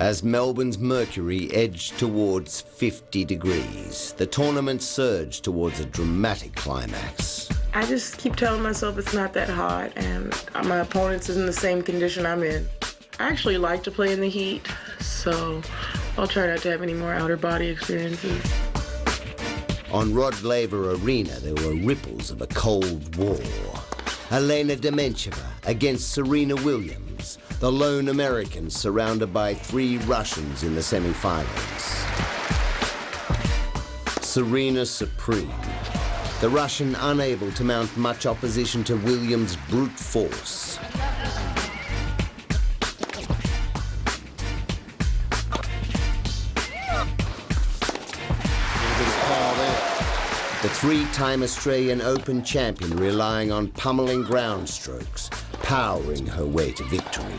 As Melbourne's mercury edged towards 50 degrees, the tournament surged towards a dramatic climax. I just keep telling myself it's not that hot, and my opponent's in the same condition I'm in. I actually like to play in the heat, so I'll try not to have any more outer body experiences. On Rod Laver Arena, there were ripples of a Cold War. Elena Demencheva against Serena Williams, the lone American surrounded by 3 Russians in the semi-finals. Serena supreme, the Russian unable to mount much opposition to Williams' brute force. The 3-time Australian Open champion relying on pummeling ground strokes, powering her way to victory.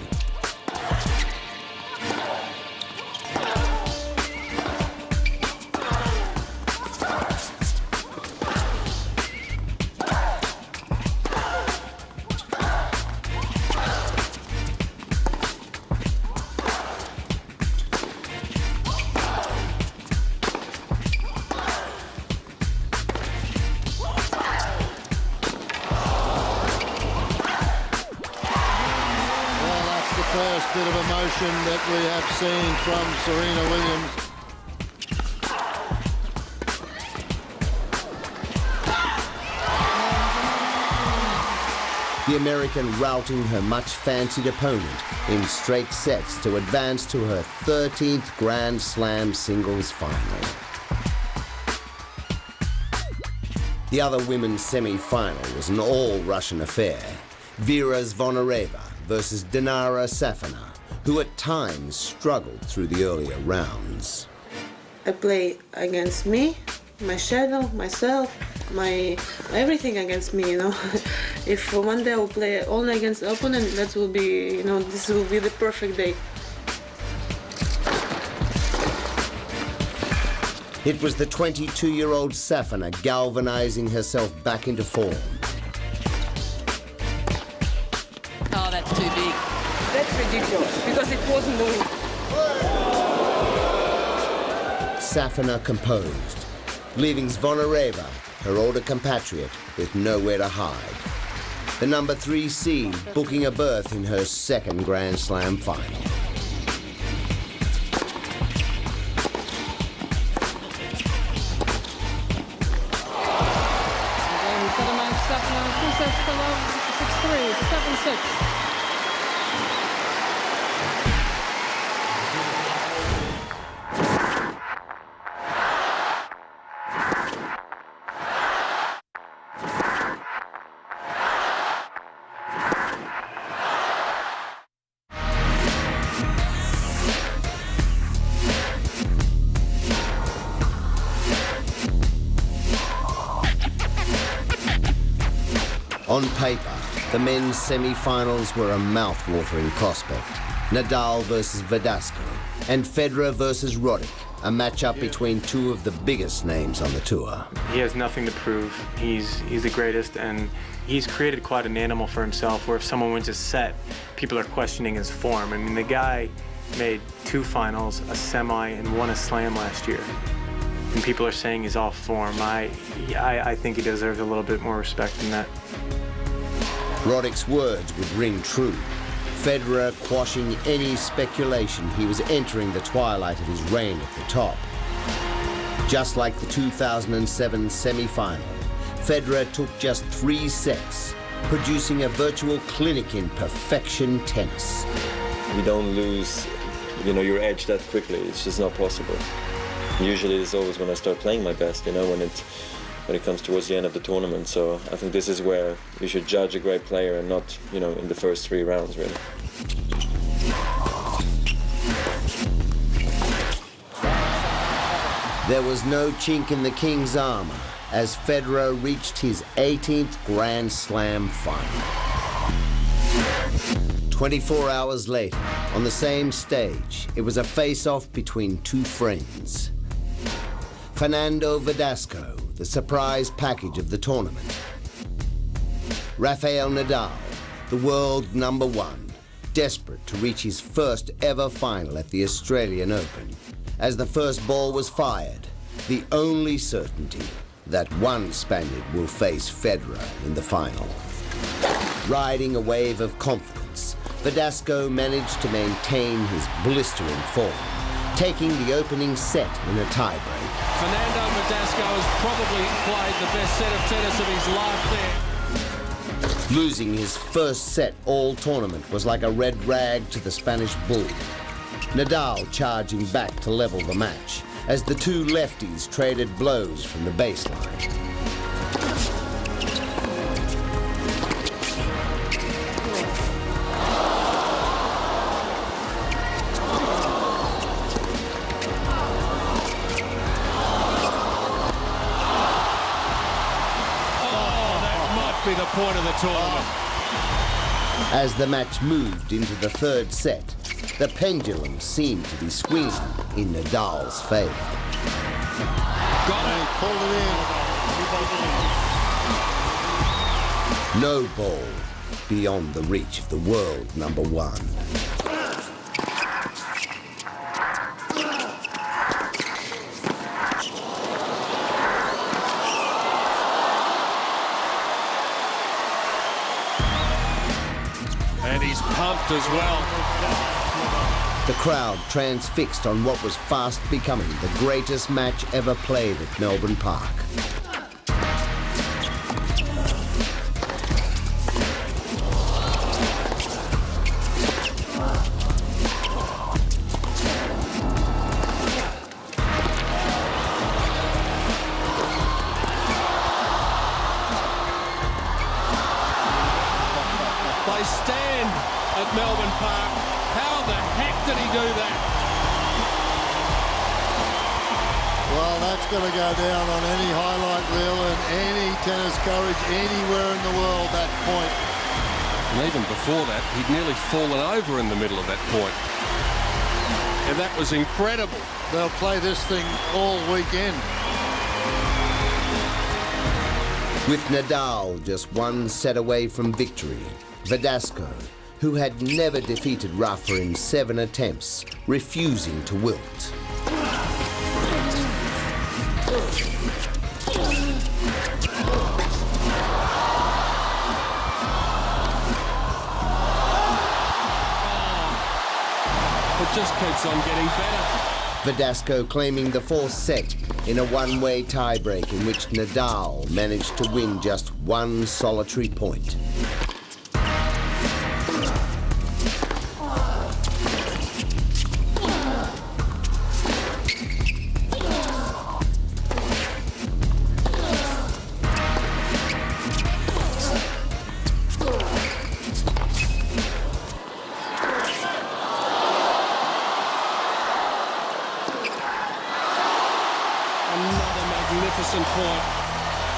First bit of emotion that we have seen from Serena Williams. The American routing her much-fancied opponent in straight sets to advance to her 13th Grand Slam singles final. The other women's semi-final was an all-Russian affair. Vera Zvonareva versus Dinara Safina, who at times struggled through the earlier rounds. I play against me, my shadow, myself, my everything against me, you know. If one day I will play only against the opponent, that will be, you know, this will be the perfect day. It was the 22-year-old Safina galvanizing herself back into form. Oh, that's too big. That's ridiculous, because it wasn't the win. Safina composed, leaving Zvonareva, her older compatriot, with nowhere to hide. The number 3 seed booking a berth in her 2nd Grand Slam final. On paper, the men's semi-finals were a mouth-watering prospect. Nadal versus Verdasco, and Federer versus Roddick, a matchup between 2 of the biggest names on the tour. He has nothing to prove. He's the greatest, and he's created quite an animal for himself, where if someone wins a set, people are questioning his form. I mean, the guy made 2 finals, a semi, and won a slam last year. And people are saying he's off form. I think he deserves a little bit more respect than that. Roddick's words would ring true. Federer quashing any speculation he was entering the twilight of his reign at the top. Just like the 2007 semi-final, Federer took just 3 sets, producing a virtual clinic in perfection tennis. You don't lose, your edge that quickly. It's just not possible. Usually it's always when I start playing my best, when it comes towards the end of the tournament. So I think this is where you should judge a great player and not, in the first 3 rounds, really. There was no chink in the King's armor as Federer reached his 18th Grand Slam final. 24 hours later, on the same stage, it was a face-off between 2 friends. Fernando Verdasco, the surprise package of the tournament. Rafael Nadal, the world #1, desperate to reach his first ever final at the Australian Open. As the first ball was fired, the only certainty that one Spaniard will face Federer in the final. Riding a wave of confidence, Verdasco managed to maintain his blistering form, taking the opening set in a tiebreak. Fernando Verdasco has probably played the best set of tennis of his life there. Losing his first set all tournament was like a red rag to the Spanish bull. Nadal charging back to level the match as the two lefties traded blows from the baseline. Be the point of the tournament. As the match moved into the third set, the pendulum seemed to be swinging in Nadal's favor. Got it. Pulled it in. No ball beyond the reach of the world number one. And he's pumped as well. The crowd transfixed on what was fast becoming the greatest match ever played at Melbourne Park. They stand at Melbourne Park. How the heck did he do that? Well, that's going to go down on any highlight reel and any tennis coverage anywhere in the world, that point. And even before that, he'd nearly fallen over in the middle of that point. And that was incredible. They'll play this thing all weekend. With Nadal just one set away from victory, Verdasco, who had never defeated Rafa in 7 attempts, refusing to wilt. It just keeps on getting better. Verdasco claiming the fourth set in a one-way tiebreak in which Nadal managed to win just one solitary point. Another magnificent point.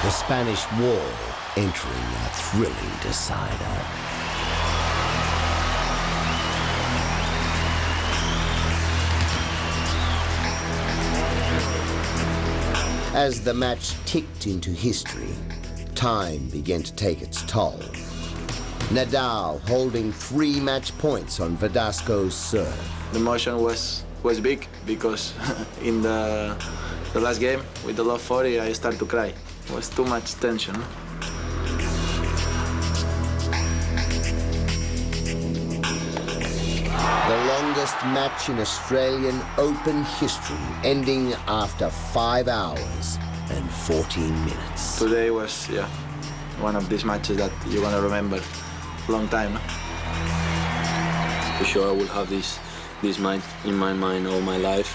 The Spanish Wall entering a thrilling decider. As the match ticked into history, time began to take its toll. Nadal holding 3 match points on Verdasco's serve. The emotion was big because in the last game with the OF4 I started to cry. It was too much tension. The longest match in Australian Open history, ending after 5 hours and 14 minutes. Today was, one of these matches that you're gonna remember a long time. For sure, I will have this mind in my mind all my life,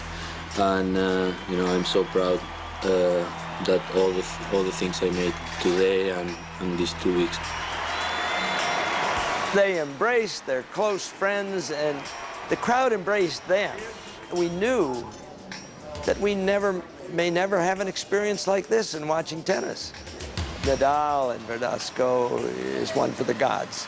and I'm so proud that all the things I made today and these 2 weeks. They embraced their close friends, and the crowd embraced them. We knew that we may never have an experience like this in watching tennis. Nadal and Verdasco is one for the gods.